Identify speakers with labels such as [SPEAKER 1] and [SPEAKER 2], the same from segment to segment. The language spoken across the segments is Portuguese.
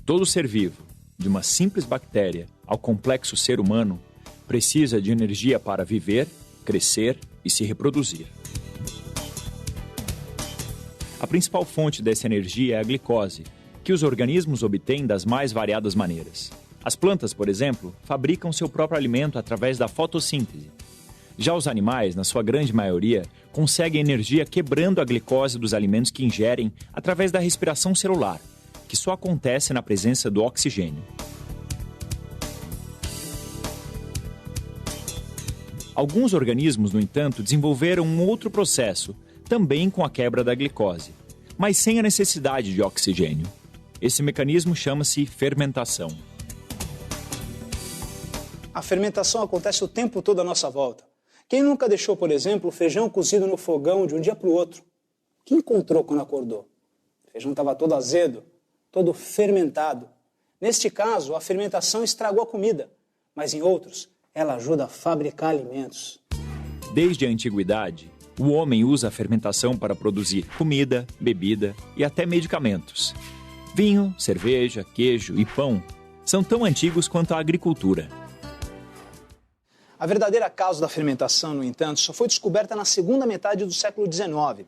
[SPEAKER 1] Todo ser vivo, de uma simples bactéria ao complexo ser humano, precisa de energia para viver, crescer e se reproduzir. A principal fonte dessa energia é a glicose, que os organismos obtêm das mais variadas maneiras. As plantas, por exemplo, fabricam seu próprio alimento através da fotossíntese. Já os animais, na sua grande maioria, conseguem energia quebrando a glicose dos alimentos que ingerem através da respiração celular, que só acontece na presença do oxigênio. Alguns organismos, no entanto, desenvolveram um outro processo, também com a quebra da glicose, mas sem a necessidade de oxigênio. Esse mecanismo chama-se fermentação.
[SPEAKER 2] A fermentação acontece o tempo todo à nossa volta. Quem nunca deixou, por exemplo, o feijão cozido no fogão de um dia para o outro? O que encontrou quando acordou? O feijão estava todo azedo, todo fermentado. Neste caso, a fermentação estragou a comida, mas em outros, ela ajuda a fabricar alimentos.
[SPEAKER 1] Desde a antiguidade, o homem usa a fermentação para produzir comida, bebida e até medicamentos. Vinho, cerveja, queijo e pão são tão antigos quanto a agricultura.
[SPEAKER 2] A verdadeira causa da fermentação, no entanto, só foi descoberta na segunda metade do século XIX.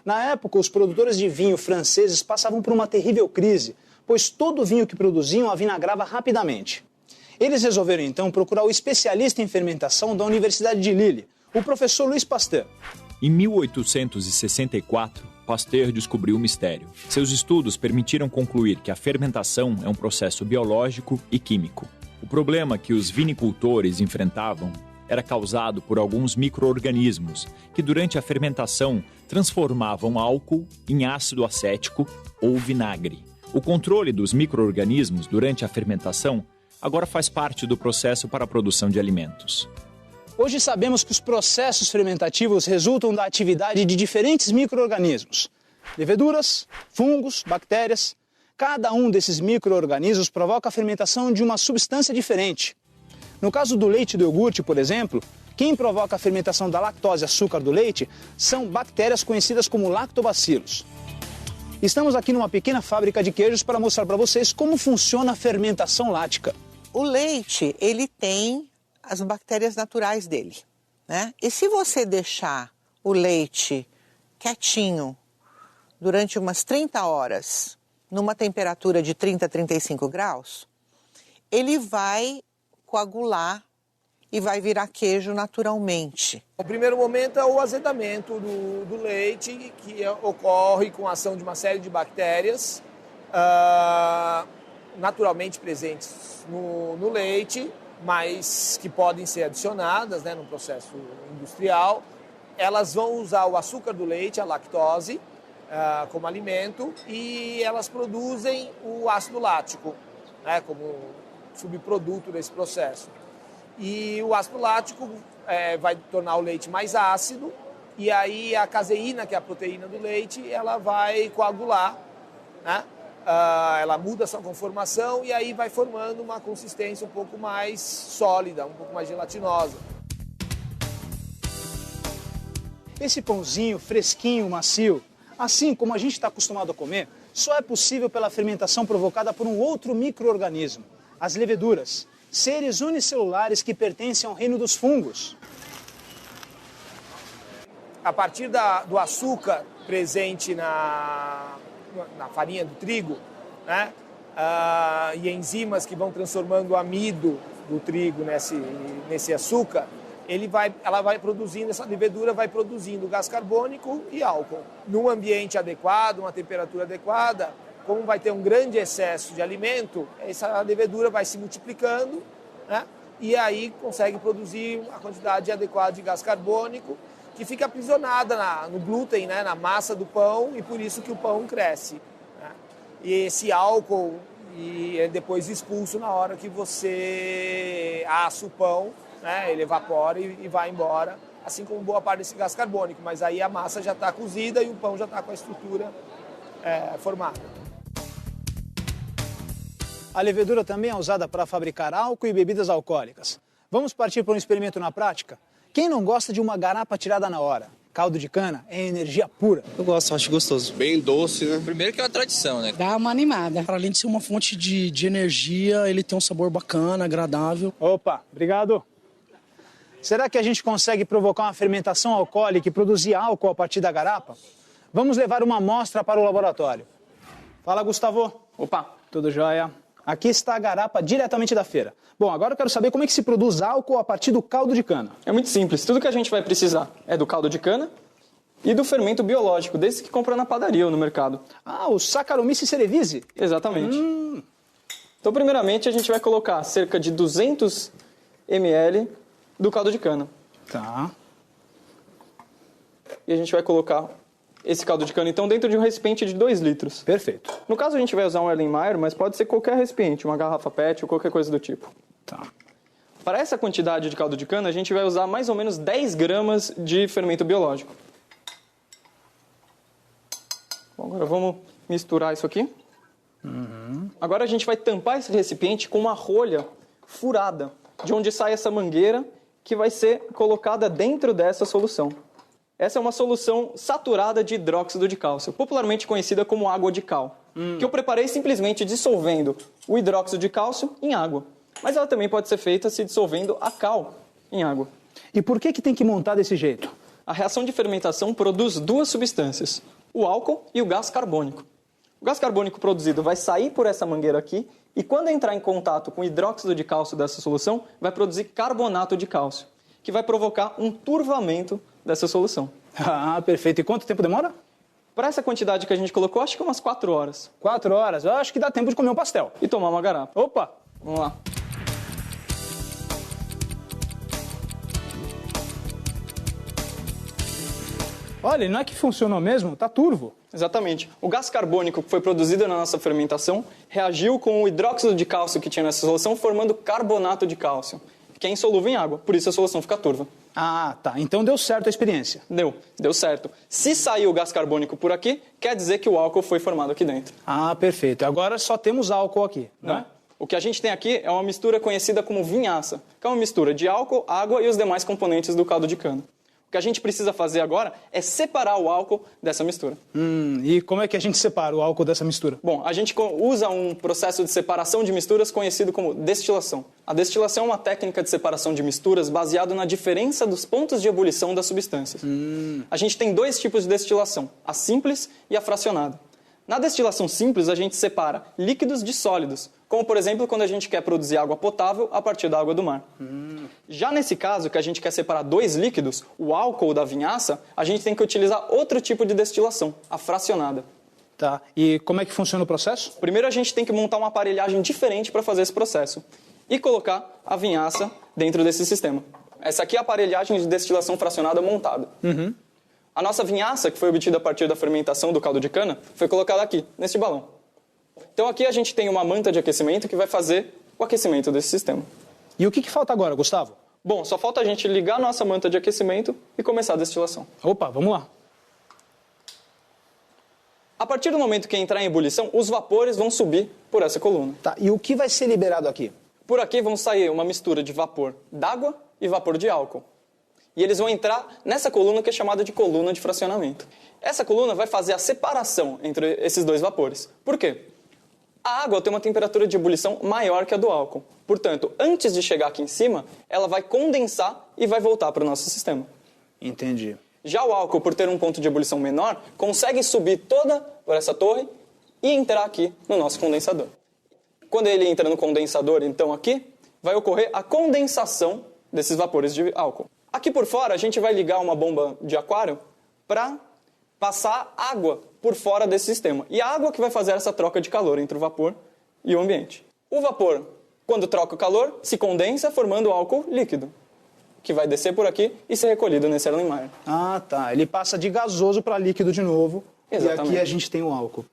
[SPEAKER 2] Na época, os produtores de vinho franceses passavam por uma terrível crise, pois todo o vinho que produziam avinagrava rapidamente. Eles resolveram então procurar o especialista em fermentação da Universidade de Lille, o professor Louis Pasteur.
[SPEAKER 1] Em 1864, Pasteur descobriu o mistério. Seus estudos permitiram concluir que a fermentação é um processo biológico e químico. O problema que os vinicultores enfrentavam era causado por alguns micro-organismos que, durante a fermentação, transformavam álcool em ácido acético ou vinagre. O controle dos micro-organismos durante a fermentação agora faz parte do processo para a produção de alimentos.
[SPEAKER 2] Hoje sabemos que os processos fermentativos resultam da atividade de diferentes micro-organismos. Leveduras, fungos, bactérias. Cada um desses micro-organismos provoca a fermentação de uma substância diferente. No caso do leite e do iogurte, por exemplo, quem provoca a fermentação da lactose e açúcar do leite são bactérias conhecidas como lactobacilos. Estamos aqui numa pequena fábrica de queijos para mostrar para vocês como funciona a fermentação lática.
[SPEAKER 3] O leite, ele tem as bactérias naturais dele, né? E se você deixar o leite quietinho durante umas 30 horas, numa temperatura de 30 a 35 graus, ele vai coagular e vai virar queijo naturalmente.
[SPEAKER 4] O primeiro momento é o azedamento do leite, que ocorre com a ação de uma série de bactérias naturalmente presentes no leite, mas que podem ser adicionadas, né, no processo industrial. Elas vão usar o açúcar do leite, a lactose, como alimento, e elas produzem o ácido lático, né, como subproduto desse processo. E o ácido lático vai tornar o leite mais ácido, e aí a caseína, que é a proteína do leite, ela vai coagular, né? Ela muda a sua conformação e aí vai formando uma consistência um pouco mais sólida, um pouco mais gelatinosa.
[SPEAKER 2] Esse pãozinho fresquinho, macio, assim como a gente está acostumado a comer, só é possível pela fermentação provocada por um outro micro-organismo, as leveduras, seres unicelulares que pertencem ao reino dos fungos.
[SPEAKER 4] A partir do açúcar presente na farinha do trigo, né? E enzimas que vão transformando o amido do trigo nesse açúcar, ela vai produzindo, essa levedura vai produzindo gás carbônico e álcool. Num ambiente adequado, uma temperatura adequada, como vai ter um grande excesso de alimento, essa levedura vai se multiplicando, né? E aí consegue produzir uma quantidade adequada de gás carbônico, que fica aprisionada no glúten, né, na massa do pão, e por isso que o pão cresce, né? E esse álcool é depois expulso na hora que você assa o pão, né, ele evapora e vai embora, assim como boa parte desse gás carbônico, mas aí a massa já está cozida e o pão já está com a estrutura formada.
[SPEAKER 2] A levedura também é usada para fabricar álcool e bebidas alcoólicas. Vamos partir para um experimento na prática? Quem não gosta de uma garapa tirada na hora? Caldo de cana é energia pura.
[SPEAKER 5] Eu gosto, acho gostoso.
[SPEAKER 6] Bem doce, né?
[SPEAKER 7] Primeiro que é uma tradição, né?
[SPEAKER 8] Dá uma animada.
[SPEAKER 9] Além de ser uma fonte de energia, ele tem um sabor bacana, agradável.
[SPEAKER 2] Opa, obrigado. Será que a gente consegue provocar uma fermentação alcoólica e produzir álcool a partir da garapa? Vamos levar uma amostra para o laboratório. Fala, Gustavo.
[SPEAKER 10] Opa.
[SPEAKER 2] Tudo jóia? Aqui está a garapa diretamente da feira. Bom, agora eu quero saber como é que se produz álcool a partir do caldo de cana.
[SPEAKER 10] É muito simples. Tudo que a gente vai precisar é do caldo de cana e do fermento biológico, desse que compra na padaria ou no mercado.
[SPEAKER 2] Ah, o Saccharomyces cerevisiae?
[SPEAKER 10] Exatamente. Então, primeiramente, a gente vai colocar cerca de 200 ml do caldo de cana.
[SPEAKER 2] Tá.
[SPEAKER 10] E a gente vai colocar esse caldo de cana, então, dentro de um recipiente de 2 litros.
[SPEAKER 2] Perfeito.
[SPEAKER 10] No caso, a gente vai usar um Erlenmeyer, mas pode ser qualquer recipiente, uma garrafa PET ou qualquer coisa do tipo.
[SPEAKER 2] Tá.
[SPEAKER 10] Para essa quantidade de caldo de cana, a gente vai usar mais ou menos 10 gramas de fermento biológico. Bom, agora vamos misturar isso aqui. Agora a gente vai tampar esse recipiente com uma rolha furada, de onde sai essa mangueira que vai ser colocada dentro dessa solução. Essa é uma solução saturada de hidróxido de cálcio, popularmente conhecida como água de cal, que eu preparei simplesmente dissolvendo o hidróxido de cálcio em água. Mas ela também pode ser feita se dissolvendo a cal em água.
[SPEAKER 2] E por que tem que montar desse jeito?
[SPEAKER 10] A reação de fermentação produz 2 substâncias, o álcool e o gás carbônico. O gás carbônico produzido vai sair por essa mangueira aqui e quando entrar em contato com o hidróxido de cálcio dessa solução, vai produzir carbonato de cálcio, que vai provocar um turvamento dessa solução.
[SPEAKER 2] Ah, perfeito. E quanto tempo demora?
[SPEAKER 10] Para essa quantidade que a gente colocou, acho que umas 4 horas.
[SPEAKER 2] 4 horas? Eu acho que dá tempo de comer um pastel.
[SPEAKER 10] E tomar uma garapa.
[SPEAKER 2] Opa!
[SPEAKER 10] Vamos lá.
[SPEAKER 2] Olha, não é que funcionou mesmo? Tá turvo.
[SPEAKER 10] Exatamente. O gás carbônico que foi produzido na nossa fermentação reagiu com o hidróxido de cálcio que tinha nessa solução, formando carbonato de cálcio, que é insolúvel em água, por isso a solução fica turva.
[SPEAKER 2] Ah, tá. Então deu certo a experiência.
[SPEAKER 10] Deu certo. Se saiu o gás carbônico por aqui, quer dizer que o álcool foi formado aqui dentro.
[SPEAKER 2] Ah, perfeito. Agora só temos álcool aqui, né?
[SPEAKER 10] O que a gente tem aqui é uma mistura conhecida como vinhaça, que é uma mistura de álcool, água e os demais componentes do caldo de cana. O que a gente precisa fazer agora é separar o álcool dessa mistura.
[SPEAKER 2] E como é que a gente separa o álcool dessa mistura?
[SPEAKER 10] Bom, a gente usa um processo de separação de misturas conhecido como destilação. A destilação é uma técnica de separação de misturas baseada na diferença dos pontos de ebulição das substâncias. A gente tem 2 tipos de destilação, a simples e a fracionada. Na destilação simples, a gente separa líquidos de sólidos, como, por exemplo, quando a gente quer produzir água potável a partir da água do mar. Já nesse caso, que a gente quer separar 2 líquidos, o álcool da vinhaça, a gente tem que utilizar outro tipo de destilação, a fracionada.
[SPEAKER 2] Tá. E como é que funciona o processo?
[SPEAKER 10] Primeiro, a gente tem que montar uma aparelhagem diferente para fazer esse processo e colocar a vinhaça dentro desse sistema. Essa aqui é a aparelhagem de destilação fracionada montada. A nossa vinhaça, que foi obtida a partir da fermentação do caldo de cana, foi colocada aqui, neste balão. Então aqui a gente tem uma manta de aquecimento que vai fazer o aquecimento desse sistema.
[SPEAKER 2] E o que falta agora, Gustavo?
[SPEAKER 10] Bom, só falta a gente ligar a nossa manta de aquecimento e começar a destilação.
[SPEAKER 2] Opa, vamos lá.
[SPEAKER 10] A partir do momento que entrar em ebulição, os vapores vão subir por essa coluna.
[SPEAKER 2] Tá, e o que vai ser liberado aqui?
[SPEAKER 10] Por aqui vão sair uma mistura de vapor d'água e vapor de álcool. E eles vão entrar nessa coluna que é chamada de coluna de fracionamento. Essa coluna vai fazer a separação entre esses 2 vapores. Por quê? A água tem uma temperatura de ebulição maior que a do álcool. Portanto, antes de chegar aqui em cima, ela vai condensar e vai voltar para o nosso sistema.
[SPEAKER 2] Entendi.
[SPEAKER 10] Já o álcool, por ter um ponto de ebulição menor, consegue subir toda por essa torre e entrar aqui no nosso condensador. Quando ele entra no condensador, então aqui, vai ocorrer a condensação desses vapores de álcool. Aqui por fora, a gente vai ligar uma bomba de aquário para passar água por fora desse sistema. E a água que vai fazer essa troca de calor entre o vapor e o ambiente. O vapor, quando troca o calor, se condensa formando álcool líquido, que vai descer por aqui e ser recolhido nesse Erlenmeyer.
[SPEAKER 2] Ah, tá. Ele passa de gasoso para líquido de novo.
[SPEAKER 10] Exatamente.
[SPEAKER 2] E aqui a gente tem o álcool.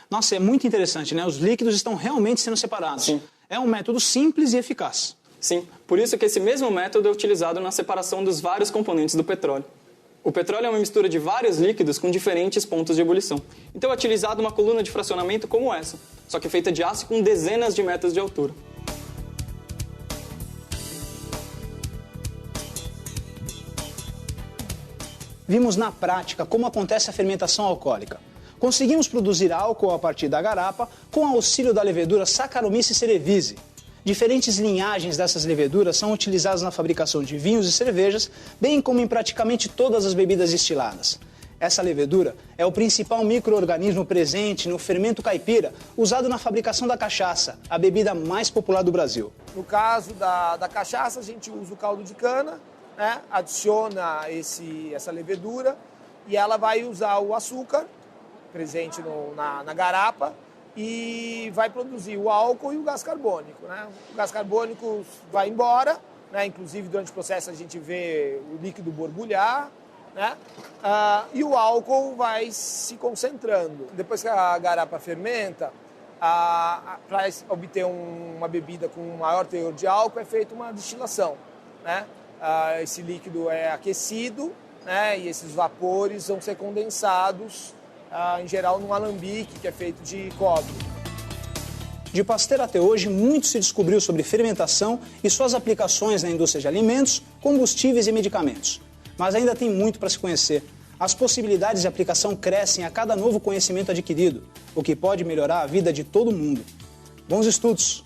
[SPEAKER 2] Nossa, é muito interessante, né? Os líquidos estão realmente sendo separados.
[SPEAKER 10] Sim.
[SPEAKER 2] É um método simples e eficaz.
[SPEAKER 10] Sim, por isso que esse mesmo método é utilizado na separação dos vários componentes do petróleo. O petróleo é uma mistura de vários líquidos com diferentes pontos de ebulição. Então é utilizado uma coluna de fracionamento como essa, só que feita de aço com dezenas de metros de altura.
[SPEAKER 2] vimos na prática como acontece a fermentação alcoólica. Conseguimos produzir álcool a partir da garapa com auxílio da levedura Saccharomyces cerevisiae. Diferentes linhagens dessas leveduras são utilizadas na fabricação de vinhos e cervejas, bem como em praticamente todas as bebidas destiladas. Essa levedura é o principal micro-organismo presente no fermento caipira, usado na fabricação da cachaça, a bebida mais popular do Brasil.
[SPEAKER 4] No caso da cachaça, a gente usa o caldo de cana, né? Adiciona essa levedura e ela vai usar o açúcar presente na garapa e vai produzir o álcool e o gás carbônico, né? O gás carbônico vai embora, né? Inclusive durante o processo a gente vê o líquido borbulhar, né? E o álcool vai se concentrando. Depois que a garapa fermenta, para obter uma bebida com maior teor de álcool é feita uma destilação, né? Esse líquido é aquecido, né? E esses vapores vão ser condensados, em geral num alambique que é feito de cobre.
[SPEAKER 2] De Pasteur até hoje, muito se descobriu sobre fermentação e suas aplicações na indústria de alimentos, combustíveis e medicamentos. Mas ainda tem muito para se conhecer. As possibilidades de aplicação crescem a cada novo conhecimento adquirido, o que pode melhorar a vida de todo mundo. Bons estudos!